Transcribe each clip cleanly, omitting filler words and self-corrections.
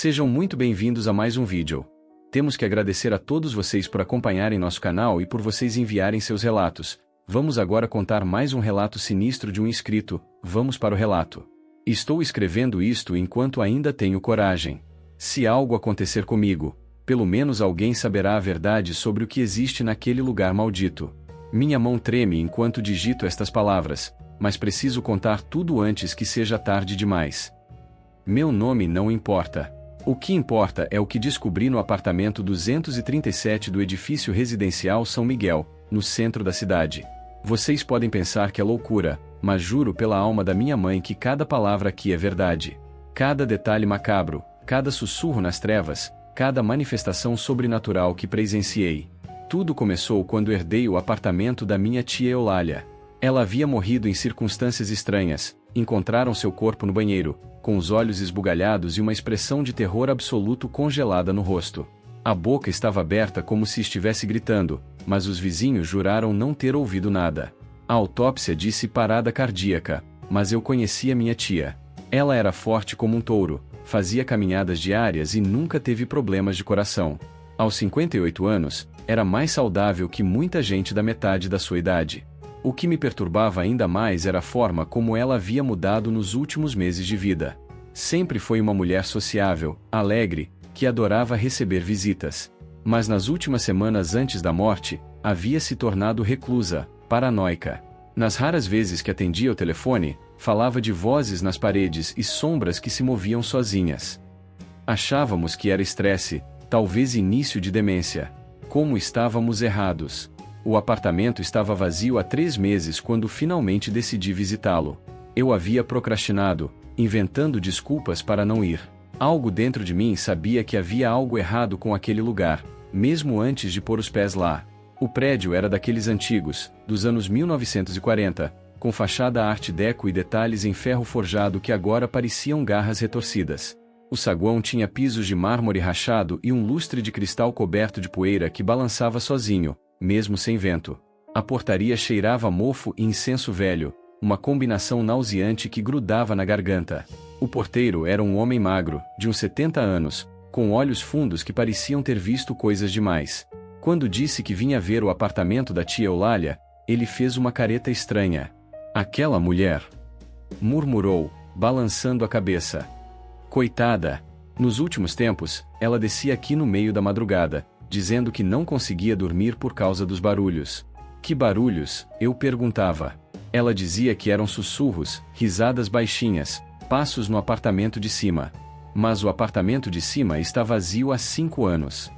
Sejam muito bem-vindos a mais um vídeo. Temos que agradecer a todos vocês por acompanharem nosso canal e por vocês enviarem seus relatos. Vamos agora contar mais um relato sinistro de um inscrito. Vamos para o relato. Estou escrevendo isto enquanto ainda tenho coragem. Se algo acontecer comigo, pelo menos alguém saberá a verdade sobre o que existe naquele lugar maldito. Minha mão treme enquanto digito estas palavras, mas preciso contar tudo antes que seja tarde demais. Meu nome não importa. O que importa é o que descobri no apartamento 237 do edifício residencial São Miguel, no centro da cidade. Vocês podem pensar que é loucura, mas juro pela alma da minha mãe que cada palavra aqui é verdade. Cada detalhe macabro, cada sussurro nas trevas, cada manifestação sobrenatural que presenciei. Tudo começou quando herdei o apartamento da minha tia Eulália. Ela havia morrido em circunstâncias estranhas. Encontraram seu corpo no banheiro, com os olhos esbugalhados e uma expressão de terror absoluto congelada no rosto. A boca estava aberta como se estivesse gritando, mas os vizinhos juraram não ter ouvido nada. A autópsia disse parada cardíaca, mas eu conhecia minha tia. Ela era forte como um touro, fazia caminhadas diárias e nunca teve problemas de coração. Aos 58 anos, era mais saudável que muita gente da metade da sua idade. O que me perturbava ainda mais era a forma como ela havia mudado nos últimos meses de vida. Sempre foi uma mulher sociável, alegre, que adorava receber visitas. Mas nas últimas semanas antes da morte, havia se tornado reclusa, paranoica. Nas raras vezes que atendia o telefone, falava de vozes nas paredes e sombras que se moviam sozinhas. Achávamos que era estresse, talvez início de demência. Como estávamos errados. O apartamento estava vazio há 3 meses quando finalmente decidi visitá-lo. Eu havia procrastinado, inventando desculpas para não ir. Algo dentro de mim sabia que havia algo errado com aquele lugar, mesmo antes de pôr os pés lá. O prédio era daqueles antigos, dos anos 1940, com fachada art deco e detalhes em ferro forjado que agora pareciam garras retorcidas. O saguão tinha pisos de mármore rachado e um lustre de cristal coberto de poeira que balançava sozinho, mesmo sem vento. A portaria cheirava a mofo e incenso velho, uma combinação nauseante que grudava na garganta. O porteiro era um homem magro, de uns 70 anos, com olhos fundos que pareciam ter visto coisas demais. Quando disse que vinha ver o apartamento da tia Eulália, ele fez uma careta estranha. "Aquela mulher!" murmurou, balançando a cabeça. "Coitada! Nos últimos tempos, ela descia aqui no meio da madrugada, dizendo que não conseguia dormir por causa dos barulhos." "Que barulhos?" eu perguntava. Ela dizia que eram sussurros, risadas baixinhas, passos no apartamento de cima. Mas o apartamento de cima está vazio há 5 anos.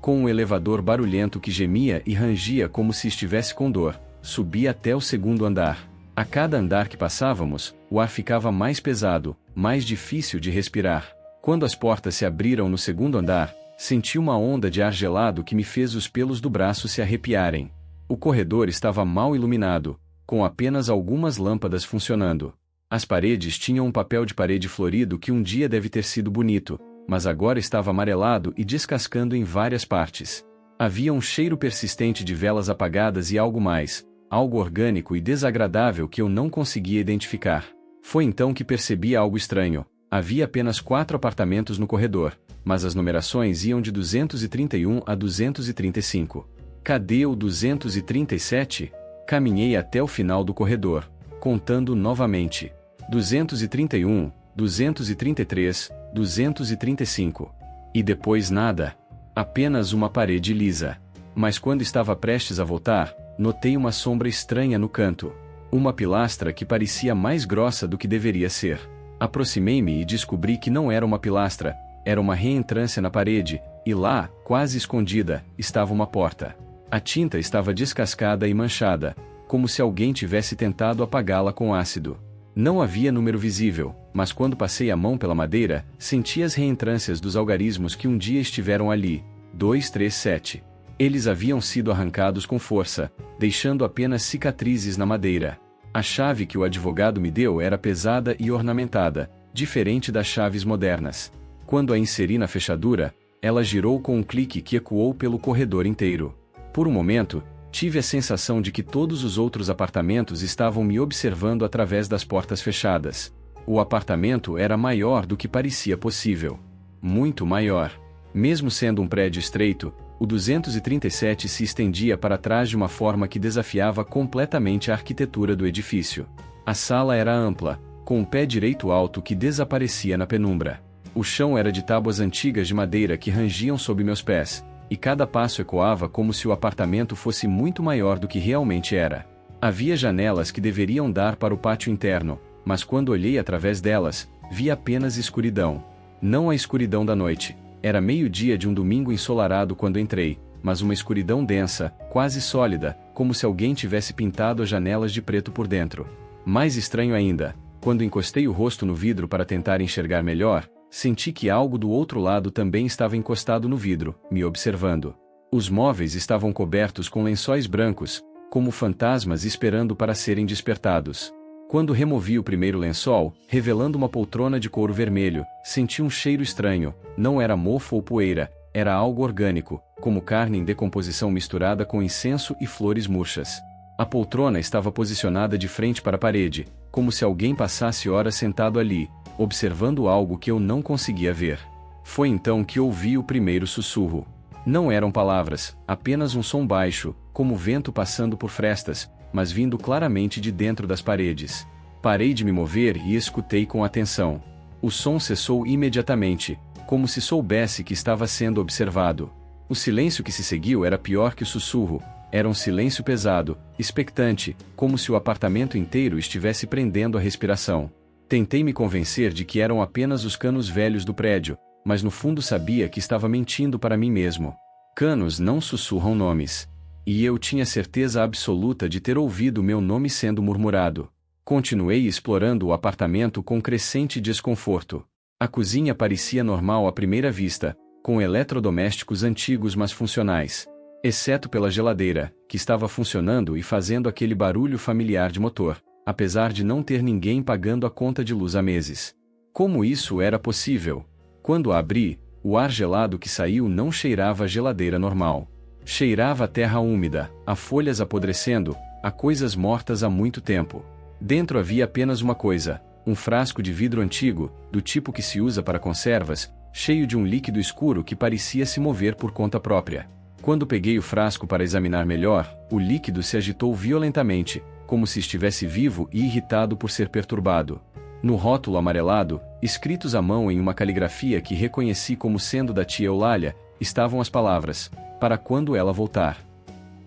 Com um elevador barulhento que gemia e rangia como se estivesse com dor, subi até o 2º andar. A cada andar que passávamos, o ar ficava mais pesado, mais difícil de respirar. Quando as portas se abriram no 2º andar, senti uma onda de ar gelado que me fez os pelos do braço se arrepiarem. O corredor estava mal iluminado, com apenas algumas lâmpadas funcionando. As paredes tinham um papel de parede florido que um dia deve ter sido bonito, mas agora estava amarelado e descascando em várias partes. Havia um cheiro persistente de velas apagadas e algo mais, algo orgânico e desagradável que eu não conseguia identificar. Foi então que percebi algo estranho. Havia apenas 4 apartamentos no corredor, mas as numerações iam de 231 a 235. Cadê o 237? Caminhei até o final do corredor, contando novamente. 231, 233, 235. E depois nada. Apenas uma parede lisa. Mas quando estava prestes a voltar, notei uma sombra estranha no canto. Uma pilastra que parecia mais grossa do que deveria ser. Aproximei-me e descobri que não era uma pilastra, era uma reentrância na parede, e lá, quase escondida, estava uma porta. A tinta estava descascada e manchada, como se alguém tivesse tentado apagá-la com ácido. Não havia número visível, mas quando passei a mão pela madeira, senti as reentrâncias dos algarismos que um dia estiveram ali. 237. Eles haviam sido arrancados com força, deixando apenas cicatrizes na madeira. A chave que o advogado me deu era pesada e ornamentada, diferente das chaves modernas. Quando a inseri na fechadura, ela girou com um clique que ecoou pelo corredor inteiro. Por um momento, tive a sensação de que todos os outros apartamentos estavam me observando através das portas fechadas. O apartamento era maior do que parecia possível. muito maior. Mesmo sendo um prédio estreito, o 237 se estendia para trás de uma forma que desafiava completamente a arquitetura do edifício. A sala era ampla, com um pé direito alto que desaparecia na penumbra. O chão era de tábuas antigas de madeira que rangiam sob meus pés, e cada passo ecoava como se o apartamento fosse muito maior do que realmente era. Havia janelas que deveriam dar para o pátio interno, mas quando olhei através delas, vi apenas escuridão. Não a escuridão da noite. Era meio-dia de um domingo ensolarado quando entrei, mas uma escuridão densa, quase sólida, como se alguém tivesse pintado as janelas de preto por dentro. Mais estranho ainda, quando encostei o rosto no vidro para tentar enxergar melhor, senti que algo do outro lado também estava encostado no vidro, me observando. Os móveis estavam cobertos com lençóis brancos, como fantasmas esperando para serem despertados. Quando removi o primeiro lençol, revelando uma poltrona de couro vermelho, senti um cheiro estranho. Não era mofo ou poeira, era algo orgânico, como carne em decomposição misturada com incenso e flores murchas. A poltrona estava posicionada de frente para a parede, como se alguém passasse horas sentado ali, observando algo que eu não conseguia ver. Foi então que ouvi o primeiro sussurro. Não eram palavras, apenas um som baixo, como vento passando por frestas, mas vindo claramente de dentro das paredes. Parei de me mover e escutei com atenção. O som cessou imediatamente, como se soubesse que estava sendo observado. O silêncio que se seguiu era pior que o sussurro. Era um silêncio pesado, expectante, como se o apartamento inteiro estivesse prendendo a respiração. Tentei me convencer de que eram apenas os canos velhos do prédio, mas no fundo sabia que estava mentindo para mim mesmo. Canos não sussurram nomes. E eu tinha certeza absoluta de ter ouvido meu nome sendo murmurado. Continuei explorando o apartamento com crescente desconforto. A cozinha parecia normal à primeira vista, com eletrodomésticos antigos mas funcionais. Exceto pela geladeira, que estava funcionando e fazendo aquele barulho familiar de motor, apesar de não ter ninguém pagando a conta de luz há meses. Como isso era possível? Quando a abri, o ar gelado que saiu não cheirava a geladeira normal. Cheirava a terra úmida, a folhas apodrecendo, a coisas mortas há muito tempo. Dentro havia apenas uma coisa, um frasco de vidro antigo, do tipo que se usa para conservas, cheio de um líquido escuro que parecia se mover por conta própria. Quando peguei o frasco para examinar melhor, o líquido se agitou violentamente, como se estivesse vivo e irritado por ser perturbado. No rótulo amarelado, escritos à mão em uma caligrafia que reconheci como sendo da tia Eulália, estavam as palavras: para quando ela voltar.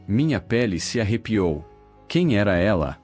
Minha pele se arrepiou. Quem era ela?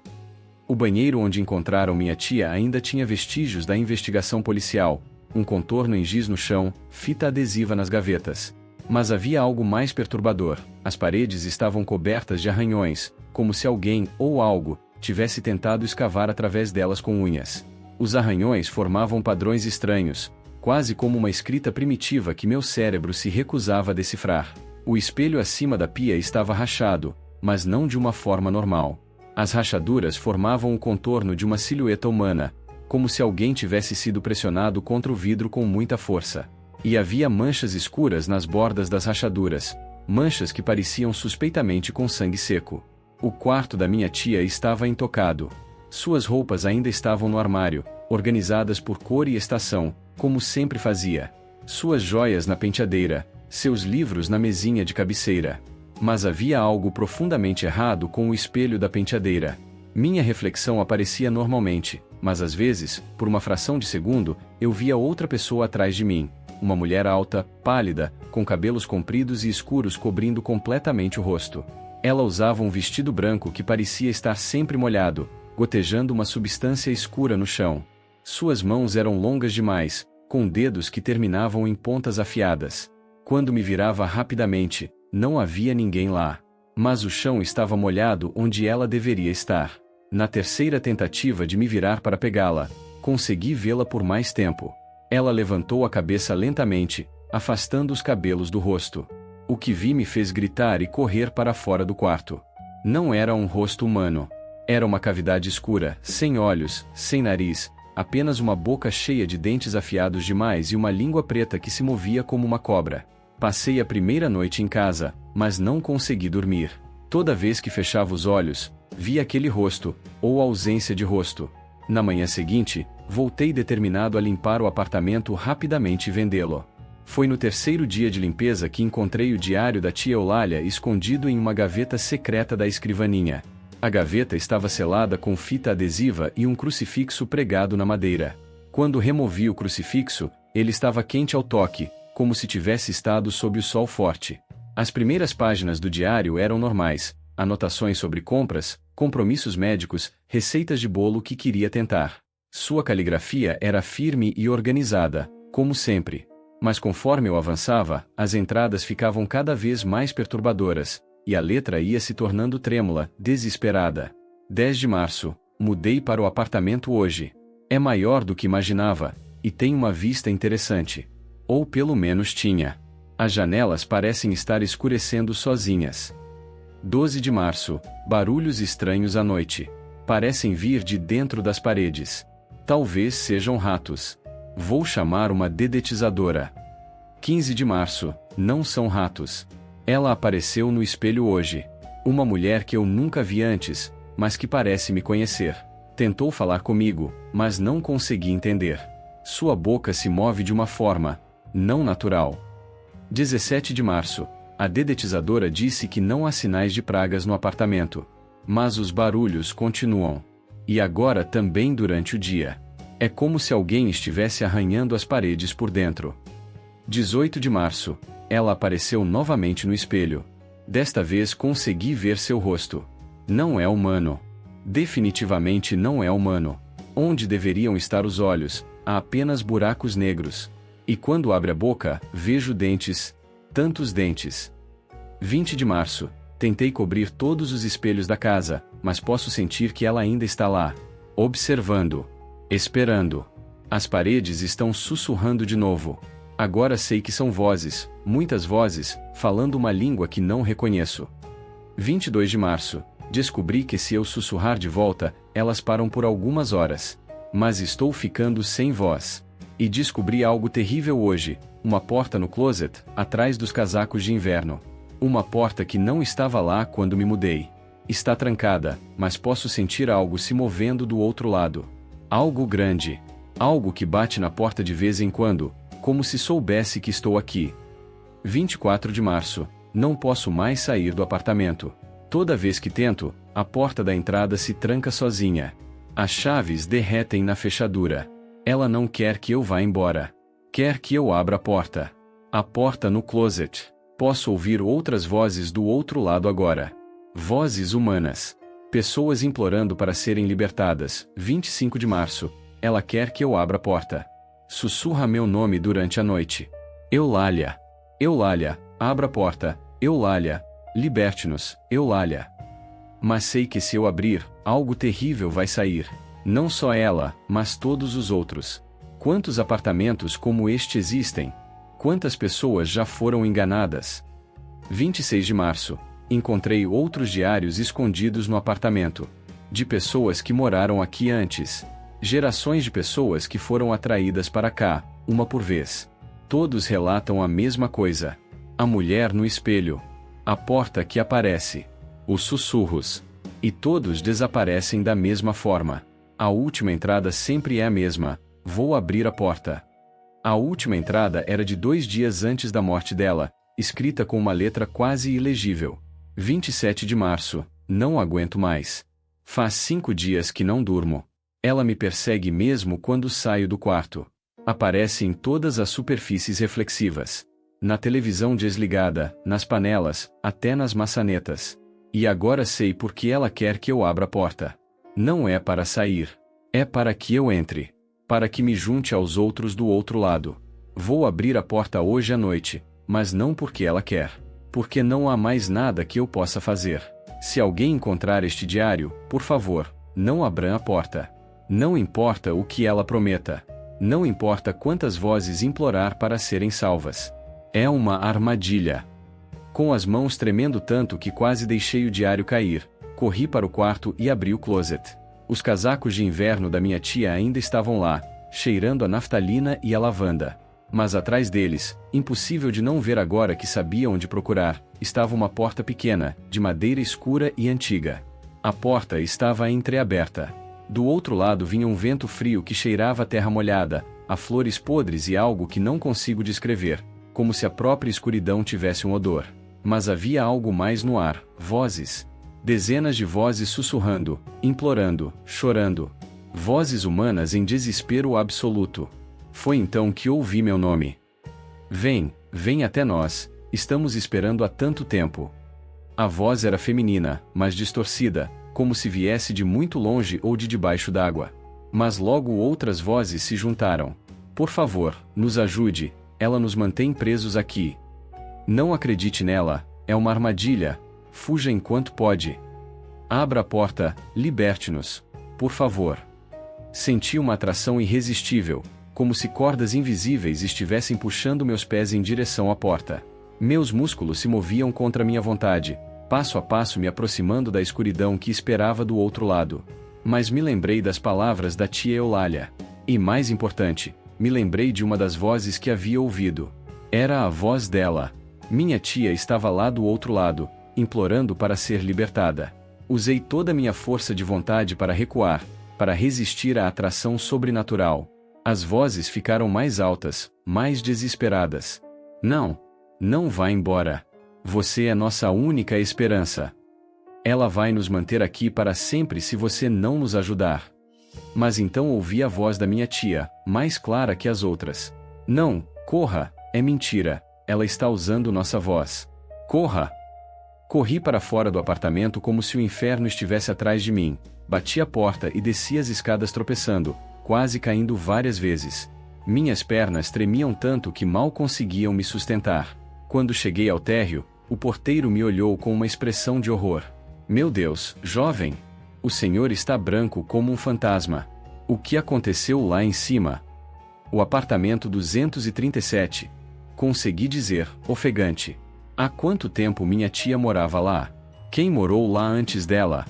O banheiro onde encontraram minha tia ainda tinha vestígios da investigação policial, um contorno em giz no chão, fita adesiva nas gavetas. Mas havia algo mais perturbador: as paredes estavam cobertas de arranhões, como se alguém, ou algo, tivesse tentado escavar através delas com unhas. Os arranhões formavam padrões estranhos, quase como uma escrita primitiva que meu cérebro se recusava a decifrar. O espelho acima da pia estava rachado, mas não de uma forma normal. As rachaduras formavam o contorno de uma silhueta humana, como se alguém tivesse sido pressionado contra o vidro com muita força. E havia manchas escuras nas bordas das rachaduras, manchas que pareciam suspeitamente com sangue seco. O quarto da minha tia estava intocado. Suas roupas ainda estavam no armário, organizadas por cor e estação, como sempre fazia. Suas joias na penteadeira, seus livros na mesinha de cabeceira. Mas havia algo profundamente errado com o espelho da penteadeira. Minha reflexão aparecia normalmente, mas às vezes, por uma fração de segundo, eu via outra pessoa atrás de mim. Uma mulher alta, pálida, com cabelos compridos e escuros cobrindo completamente o rosto. Ela usava um vestido branco que parecia estar sempre molhado, gotejando uma substância escura no chão. Suas mãos eram longas demais, com dedos que terminavam em pontas afiadas. Quando me virava rapidamente, não havia ninguém lá. Mas o chão estava molhado onde ela deveria estar. Na terceira tentativa de me virar para pegá-la, consegui vê-la por mais tempo. Ela levantou a cabeça lentamente, afastando os cabelos do rosto. O que vi me fez gritar e correr para fora do quarto. Não era um rosto humano. Era uma cavidade escura, sem olhos, sem nariz, apenas uma boca cheia de dentes afiados demais e uma língua preta que se movia como uma cobra. Passei a primeira noite em casa, mas não consegui dormir. Toda vez que fechava os olhos, via aquele rosto, ou ausência de rosto. Na manhã seguinte, voltei determinado a limpar o apartamento rapidamente e vendê-lo. Foi no terceiro dia de limpeza que encontrei o diário da tia Eulália escondido em uma gaveta secreta da escrivaninha. A gaveta estava selada com fita adesiva e um crucifixo pregado na madeira. Quando removi o crucifixo, ele estava quente ao toque, como se tivesse estado sob o sol forte. As primeiras páginas do diário eram normais, anotações sobre compras, compromissos médicos, receitas de bolo que queria tentar. Sua caligrafia era firme e organizada, como sempre. Mas conforme eu avançava, as entradas ficavam cada vez mais perturbadoras, e a letra ia se tornando trêmula, desesperada. 10 de março. Mudei para o apartamento hoje. É maior do que imaginava, e tem uma vista interessante. Ou pelo menos tinha. As janelas parecem estar escurecendo sozinhas. 12 de março. Barulhos estranhos à noite. Parecem vir de dentro das paredes. Talvez sejam ratos. Vou chamar uma dedetizadora. 15 de março. Não são ratos. Ela apareceu no espelho hoje. Uma mulher que eu nunca vi antes, mas que parece me conhecer. Tentou falar comigo, mas não consegui entender. Sua boca se move de uma forma não natural. 17 de março. A dedetizadora disse que não há sinais de pragas no apartamento. Mas os barulhos continuam. E agora também durante o dia. É como se alguém estivesse arranhando as paredes por dentro. 18 de março. Ela apareceu novamente no espelho. Desta vez consegui ver seu rosto. Não é humano. Definitivamente não é humano. Onde deveriam estar os olhos, há apenas buracos negros. E quando abre a boca, vejo dentes. Tantos dentes. 20 de março. Tentei cobrir todos os espelhos da casa, mas posso sentir que ela ainda está lá. Observando. Esperando. As paredes estão sussurrando de novo. Agora sei que são vozes, muitas vozes, falando uma língua que não reconheço. 22 de março. Descobri que se eu sussurrar de volta, elas param por algumas horas. Mas estou ficando sem voz. E descobri algo terrível hoje, uma porta no closet, atrás dos casacos de inverno. Uma porta que não estava lá quando me mudei. Está trancada, mas posso sentir algo se movendo do outro lado. Algo grande. Algo que bate na porta de vez em quando, como se soubesse que estou aqui. 24 de março. Não posso mais sair do apartamento. Toda vez que tento, a porta da entrada se tranca sozinha. As chaves derretem na fechadura. Ela não quer que eu vá embora. Quer que eu abra a porta. A porta no closet. Posso ouvir outras vozes do outro lado agora. Vozes humanas. Pessoas implorando para serem libertadas. 25 de março. Ela quer que eu abra a porta. Sussurra meu nome durante a noite. Eulália. Eulália, abra a porta. Eulália. Liberte-nos, Eulália. Mas sei que se eu abrir, algo terrível vai sair. Não só ela, mas todos os outros. Quantos apartamentos como este existem? Quantas pessoas já foram enganadas? 26 de março. Encontrei outros diários escondidos no apartamento. De pessoas que moraram aqui antes. Gerações de pessoas que foram atraídas para cá, uma por vez. Todos relatam a mesma coisa. A mulher no espelho. A porta que aparece. Os sussurros. E todos desaparecem da mesma forma. A última entrada sempre é a mesma. Vou abrir a porta. A última entrada era de 2 dias antes da morte dela, escrita com uma letra quase ilegível. 27 de março. Não aguento mais. Faz 5 dias que não durmo. Ela me persegue mesmo quando saio do quarto. Aparece em todas as superfícies reflexivas. Na televisão desligada, nas panelas, até nas maçanetas. E agora sei por que ela quer que eu abra a porta. Não é para sair. É para que eu entre. Para que me junte aos outros do outro lado. Vou abrir a porta hoje à noite, mas não porque ela quer. Porque não há mais nada que eu possa fazer. Se alguém encontrar este diário, por favor, não abram a porta. Não importa o que ela prometa. Não importa quantas vozes implorar para serem salvas. É uma armadilha. Com as mãos tremendo tanto que quase deixei o diário cair, corri para o quarto e abri o closet. Os casacos de inverno da minha tia ainda estavam lá, cheirando a naftalina e a lavanda. Mas atrás deles, impossível de não ver agora que sabia onde procurar, estava uma porta pequena, de madeira escura e antiga. A porta estava entreaberta. Do outro lado vinha um vento frio que cheirava a terra molhada, a flores podres e algo que não consigo descrever, como se a própria escuridão tivesse um odor. Mas havia algo mais no ar, vozes. Dezenas de vozes sussurrando, implorando, chorando. Vozes humanas em desespero absoluto. Foi então que ouvi meu nome. Vem, vem até nós, estamos esperando há tanto tempo. A voz era feminina, mas distorcida, como se viesse de muito longe ou de debaixo d'água. Mas logo outras vozes se juntaram. Por favor, nos ajude, ela nos mantém presos aqui. Não acredite nela, é uma armadilha, fuja enquanto pode. Abra a porta, liberte-nos, por favor. Senti uma atração irresistível, como se cordas invisíveis estivessem puxando meus pés em direção à porta. Meus músculos se moviam contra minha vontade, passo a passo me aproximando da escuridão que esperava do outro lado. Mas me lembrei das palavras da tia Eulália. E mais importante, me lembrei de uma das vozes que havia ouvido. Era a voz dela. Minha tia estava lá do outro lado, implorando para ser libertada. Usei toda a minha força de vontade para recuar, para resistir à atração sobrenatural. As vozes ficaram mais altas, mais desesperadas. Não, não vá embora. Você é nossa única esperança. Ela vai nos manter aqui para sempre se você não nos ajudar. Mas então ouvi a voz da minha tia, mais clara que as outras. Não, corra, é mentira, ela está usando nossa voz. Corra! Corri para fora do apartamento como se o inferno estivesse atrás de mim, bati a porta e desci as escadas tropeçando, quase caindo várias vezes. Minhas pernas tremiam tanto que mal conseguiam me sustentar. Quando cheguei ao térreo, o porteiro me olhou com uma expressão de horror. Meu Deus, jovem! O senhor está branco como um fantasma. O que aconteceu lá em cima? O apartamento 237. Consegui dizer, ofegante. Há quanto tempo minha tia morava lá? Quem morou lá antes dela?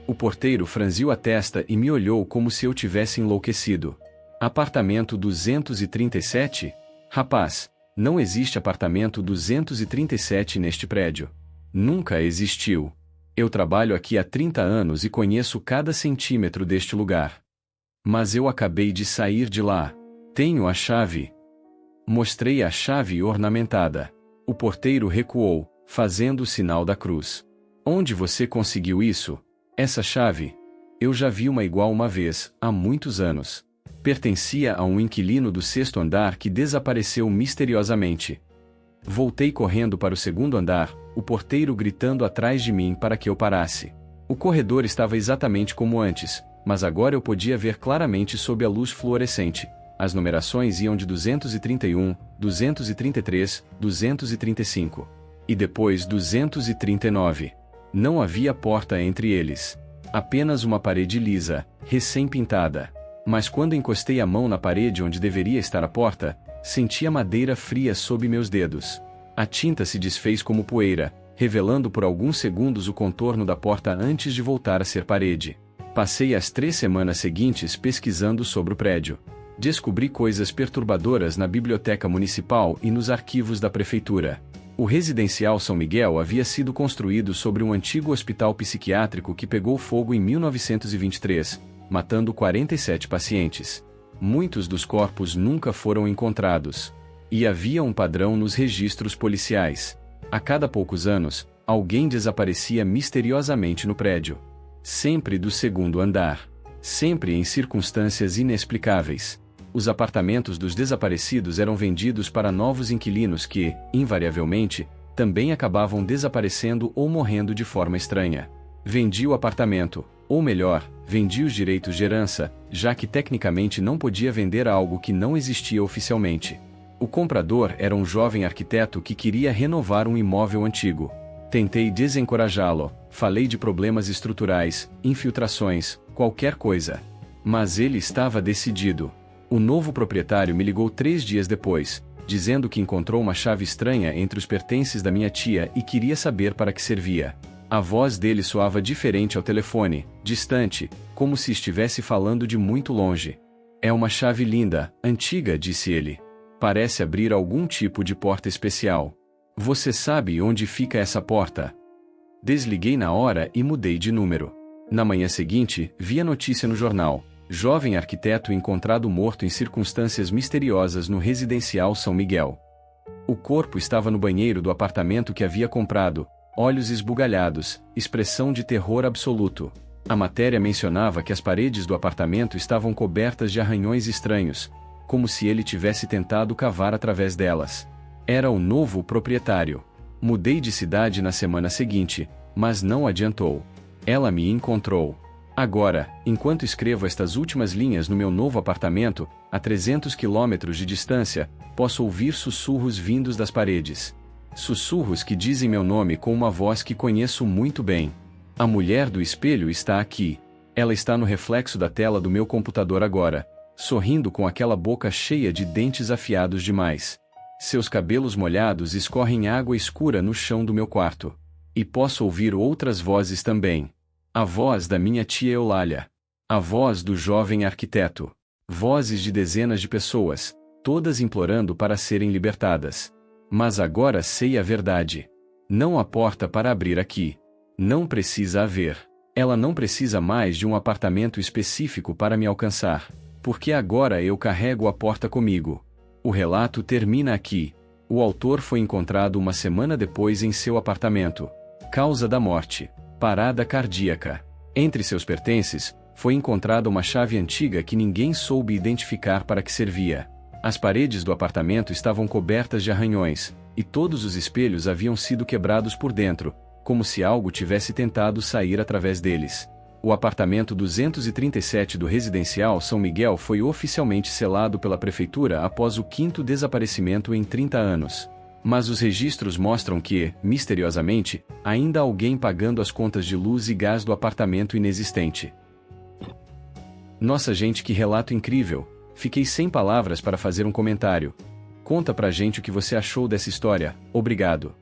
O porteiro franziu a testa e me olhou como se eu tivesse enlouquecido. Apartamento 237? Rapaz, não existe apartamento 237 neste prédio. Nunca existiu. Eu trabalho aqui há 30 anos e conheço cada centímetro deste lugar. Mas eu acabei de sair de lá. Tenho a chave. Mostrei a chave ornamentada. O porteiro recuou, fazendo o sinal da cruz. Onde você conseguiu isso? Essa chave? Eu já vi uma igual uma vez, há muitos anos. Pertencia a um inquilino do 6º andar que desapareceu misteriosamente. Voltei correndo para o 2º andar, o porteiro gritando atrás de mim para que eu parasse. O corredor estava exatamente como antes, mas agora eu podia ver claramente sob a luz fluorescente. As numerações iam de 231, 233, 235. E depois 239. Não havia porta entre eles. Apenas uma parede lisa, recém-pintada. Mas quando encostei a mão na parede onde deveria estar a porta, senti a madeira fria sob meus dedos. A tinta se desfez como poeira, revelando por alguns segundos o contorno da porta antes de voltar a ser parede. Passei as 3 semanas seguintes pesquisando sobre o prédio. Descobri coisas perturbadoras na biblioteca municipal e nos arquivos da prefeitura. O residencial São Miguel havia sido construído sobre um antigo hospital psiquiátrico que pegou fogo em 1923, matando 47 pacientes. Muitos dos corpos nunca foram encontrados. E havia um padrão nos registros policiais. A cada poucos anos, alguém desaparecia misteriosamente no prédio. Sempre do 2º andar. Sempre em circunstâncias inexplicáveis. Os apartamentos dos desaparecidos eram vendidos para novos inquilinos que, invariavelmente, também acabavam desaparecendo ou morrendo de forma estranha. Vendi o apartamento, ou melhor, vendi os direitos de herança, já que tecnicamente não podia vender algo que não existia oficialmente. O comprador era um jovem arquiteto que queria renovar um imóvel antigo. Tentei desencorajá-lo, falei de problemas estruturais, infiltrações, qualquer coisa. Mas ele estava decidido. O novo proprietário me ligou 3 dias depois, dizendo que encontrou uma chave estranha entre os pertences da minha tia e queria saber para que servia. A voz dele soava diferente ao telefone, distante, como se estivesse falando de muito longe. É uma chave linda, antiga, disse ele. Parece abrir algum tipo de porta especial. Você sabe onde fica essa porta? Desliguei na hora e mudei de número. Na manhã seguinte, vi a notícia no jornal. Jovem arquiteto encontrado morto em circunstâncias misteriosas no residencial São Miguel. O corpo estava no banheiro do apartamento que havia comprado, olhos esbugalhados, expressão de terror absoluto. A matéria mencionava que as paredes do apartamento estavam cobertas de arranhões estranhos, como se ele tivesse tentado cavar através delas. Era o novo proprietário. Mudei de cidade na semana seguinte, mas não adiantou. Ela me encontrou. Agora, enquanto escrevo estas últimas linhas no meu novo apartamento, a 300 quilômetros de distância, posso ouvir sussurros vindos das paredes. Sussurros que dizem meu nome com uma voz que conheço muito bem. A mulher do espelho está aqui. Ela está no reflexo da tela do meu computador agora, sorrindo com aquela boca cheia de dentes afiados demais. Seus cabelos molhados escorrem água escura no chão do meu quarto. E posso ouvir outras vozes também. A voz da minha tia Eulália. A voz do jovem arquiteto. Vozes de dezenas de pessoas, todas implorando para serem libertadas. Mas agora sei a verdade. Não há porta para abrir aqui. Não precisa haver. Ela não precisa mais de um apartamento específico para me alcançar, porque agora eu carrego a porta comigo. O relato termina aqui. O autor foi encontrado uma semana depois em seu apartamento. Causa da morte: parada cardíaca. Entre seus pertences, foi encontrada uma chave antiga que ninguém soube identificar para que servia. As paredes do apartamento estavam cobertas de arranhões, e todos os espelhos haviam sido quebrados por dentro, como se algo tivesse tentado sair através deles. O apartamento 237 do residencial São Miguel foi oficialmente selado pela prefeitura após o 5º desaparecimento em 30 anos. Mas os registros mostram que, misteriosamente, ainda há alguém pagando as contas de luz e gás do apartamento inexistente. Nossa gente, que relato incrível! Fiquei sem palavras para fazer um comentário. Conta pra gente o que você achou dessa história. Obrigado.